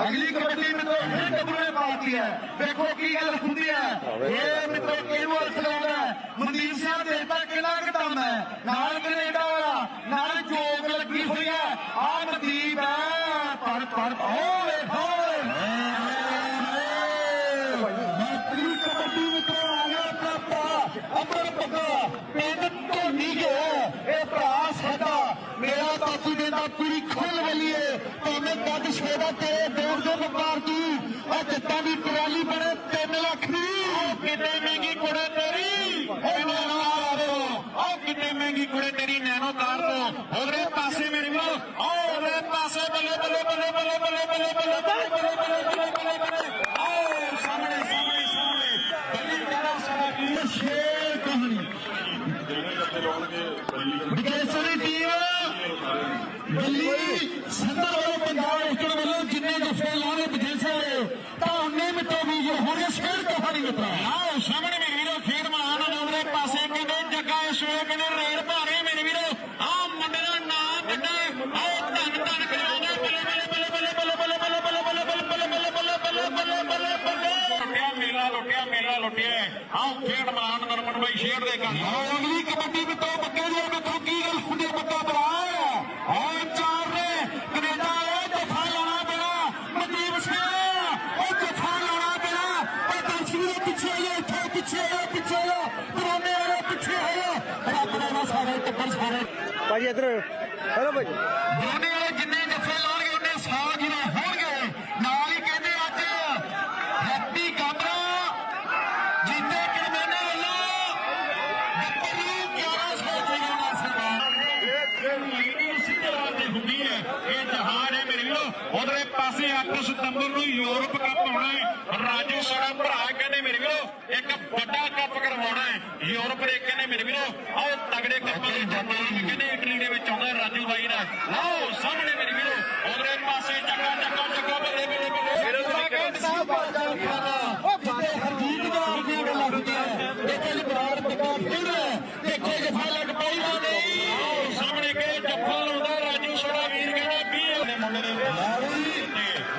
अगली कबड्डी मित्रों फिर कबरू ने पाती है। देखो की गल होंगी है ये मित्रों किहनू अर्थ लाउंदा है। मनदीप सिंह देता किला घटाउंदा है नाल कनेडा वाला नाल जोग लगी हुई है। आ मनदीप है पर होवे कबड्डी मित्रों आ गया प्राप्ता अमर पक्का पिंड धोनी गया ये भरा साडा मेरा बापू देता पूरी खुल वलीए भावें कद छेड़ा तेरे दौड़ दो व्यापार तू जट्टा की ट्राली बने 3 लाख की कितने महंगी कुड़े तेरी कितने महंगी कुड़े तेरी नैनो कार दो उधरे पासे मेरे को उधरे पासे बल्ले बल्ले बल्ले बल्ले बल्ले बल्ले बल्ले बल्ले बल्ले बल्ले बल्ले बल्ले बल्ले सामने सामने सामने गली तेरा सारा की शेर कहानी विकेसरी टीम दिल्ली सदर वाले पंजाब इकड़ वालों जिन्ने दफे लाने विदेशे तो उन्ने मित्रों भी जो होने शेर कहानी मित्रा आओ सामने मेरे वीरों खेड महान उधरे पासे कहते जग्गा इस वे कहते रेड़ भारे मेरे वीरों आ मुंडे दा नाम बड़ा आओ धन धन करवाने बल्ले बल्ले बल्ले बल्ले बल्ले बल्ले बल्ले बल्ले बल्ले बल्ले बल्ले बल्ले बल्ले बल्ले बल्ले बल्ले लुटिया मेला लुटिया आओ खेड महान नरमन भाई शेर दे कर अगली कबड्डी मित्रों बक्के जो मित्रों की गल खुदे बक्का बड़ा भाजी इधर हेलो भाजी ਦੋਨੇ ਵਾਲੇ ਜਿੰਨੇ ਜੱਫੇ ਲਾਉਣਗੇ ਉਹਨੇ ਸਾਲ ਜਿਵੇਂ ਹੋਣਗੇ ਨਾਲ ਹੀ ਕਹਿੰਦੇ ਅੱਜ ਹੈਪੀ ਕਾਬਰਾ ਜੀਤੇ ਕਰਮੇਨੇ ਵੱਲੋਂ ਗੱਪਰੂ 1100 ਜਗਾਉਣਾ ਸਰਦਾਰ ਇਹ ਲੀਡਿੰਗ ਸਿੱਧੇ ਰਾਹ ਤੇ ਹੁੰਦੀ ਹੈ ਇਹ ਜਹਾਜ਼ ਹੈ ਮੇਰੇ ਵੀਰੋ ਉਧਰੇ ਪਾਸੇ 8 ਸਤੰਬਰ ਨੂੰ ਯੂਰਪ ਕੱਪ ਆਉਣਾ ਹੈ ਰਾਜੂ ਸਾਡਾ ਭਰਾ ਕਹਿੰਦੇ ਮੇਰੇ ਵੀਰੋ ਇੱਕ ਵੱਡਾ ਕੱਪ ਕਰਵਾਉਣਾ ਹੈ ਯੂਰਪ ਦੇ ਕਹਿੰਦੇ ਮੇਰੇ ਵੀਰੋ ਆਓ ਤਗੜੇ ਕੱਪਾਂ ਦੇ ਜਮਾਨ ਕਹਿੰਦੇ ਇਟਲੀ ਦੇ ਵਿੱਚ ਆਉਂਦਾ ਰਾਜੂ ਬਾਈ ਦਾ ਲਓ ਸਾਹਮਣੇ ਮੇਰੇ ਵੀਰੋ ਉਧਰੇ ਪਾਸੇ ਚੱਕਾ ਚੱਕਾ ਚੱਕਾ ਬੱਲੇ ਬੱਲੇ ਬੱਲੇ ਮੇਰੇ ਸਾਹਿਬ ਹਰਜੀਤ ਦਾ ਆਪਣੀਆਂ ਗੱਲਾਂ ਹੁੰਦੀਆਂ ਦੇਖੋ ਜੀ ਬਰਾੜ ਪੱਕਾ ਫਿਰ ਦੇਖੋ ਜਫਾ ਲੱਗ ਪਾਈ ਨਾ ਨਹੀਂ ਸਾਹਮਣੇ ਕਿਹੜੇ ਜਫਾ ਲਾਉਂਦਾ ਰਾਜੂ ਸਾਡਾ ਵੀਰ ਕਹਿੰਦਾ 20 ਦੇ ਮੁੰਡੇ ਨੇ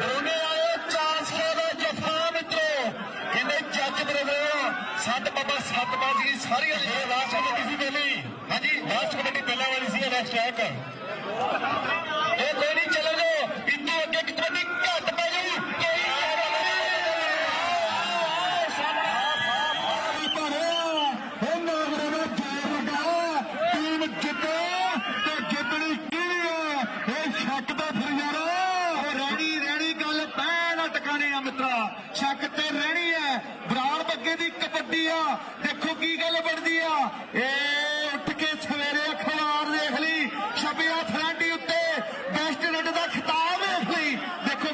ਦੋਨੇ ਆਏ 400 ਦਾ ਜਫਾ ਮਿੱਤਰੋ ਕਹਿੰਦੇ ਜੱਜ ਬਰਦਰ ਸੱਤ ਬਾਬਾ ਸੱਤ ਬਾਜੀ ਸਾਰੀਆਂ ਲਾਸਟ ਕਬੱਡੀ ਸੀ ਪਹਿਲੀ ਹਾਂਜੀ ਲਾਸਟ ਕਬੱਡੀ ਪਹਿਲਾਂ ਵਾਲੀ ਸੀ ਨੈਕਸਟ ਟਰੈਕ ਇਹ ਕੋਈ ਨਹੀਂ ਚਲੇ ਜਾਓ ਇੰਦੋਂ ਅੱਗੇ ਕਬੱਡੀ ਘੱਟ ਪੈ ਜਾਊ ਕੋਈ ਟੀਮ ਜਿੱਤੇ ਤੇ ਜਿੱਤਣੀ ਕਿਹੜੀ ਹੈ ਇਹ ਸ਼ੱਕ ਦਾ ਫਿਰ ਯਾਰ ਰਹਿਣੀ ਗੱਲ ਤੈ ਨਾ ਟਿਕਾਣੇ ਆ ਮਿੱਤਰਾ ਸ਼ੱਕ ਤੇ ਰਹਿਣੀ ਹੈ ਬਰਾੜ ਬੱਗੇ ਦੀ ਕਬੱਡੀ ਆ ਦੇਖੋ ਕੀ ਗੱਲ ਬਣਦੀ ਆ ਇਹ ਉੱਠ ਕੇ ਸਵੇਰੇ ਅਖਬਾਰ ਦੇਖ ਲਈ ਛਪਿਆ ਫਰੰਟੀ ਉੱਤੇ ਬੈਸਟ ਰੈਡ ਦਾ ਖਿਤਾਬ ਦੇਖ ਲਈ ਦੇਖੋ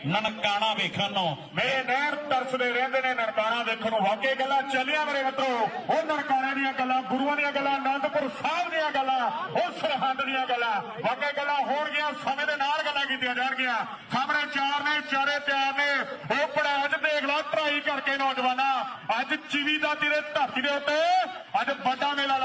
ਨਨਕਾਣਾ ਵੇਖਣ ਨੂੰ ਮੇਰੇ ਨਹਿਰ ਤਰਸਦੇ ਰਹਿੰਦੇ ਨੇ ਨਨਕਾਣਾ ਦੇਖਣ ਨੂੰ ਵਾਕਈ ਗੱਲਾਂ ਚੱਲੀਆਂ ਮੇਰੇ ਮਿੱਤਰੋ ਉਹ ਨਨਕਾਣੇ ਦੀਆਂ ਗੱਲਾਂ ਗੁਰੂਆਂ ਦੀਆਂ ਗੱਲਾਂ ਅਨੰਦਪੁਰ ਸਾਹਿਬ ਦੀਆਂ ਗੱਲਾਂ ਉਹ ਸਰਹੰਦ ਦੀਆਂ ਗੱਲਾਂ ਵਾਕਈ ਗੱਲਾਂ ਹੋਣਗੀਆਂ ਸਮੇਂ ਦੇ ਨਾਲ ਗੱਲਾਂ ਕੀਤੀਆਂ ਜਾਣਗੀਆਂ ਸਾਹਮਣੇ ਚਾਰ ਨੇ ਚਾਰੇ ਤਿਆਰ ਨੇ ਉਹ ਪੜਾਜ ਦੇਖ ਲਾ ਟਰਾਈ ਕਰਕੇ ਨੌਜਵਾਨਾਂ ਅੱਜ ਚਿਵੀ ਦਾ ਤੇਰੇ ਧਰਤੀ ਦੇ ਉੱਤੇ ਅੱਜ ਵੱਡਾ ਮੇਲਾ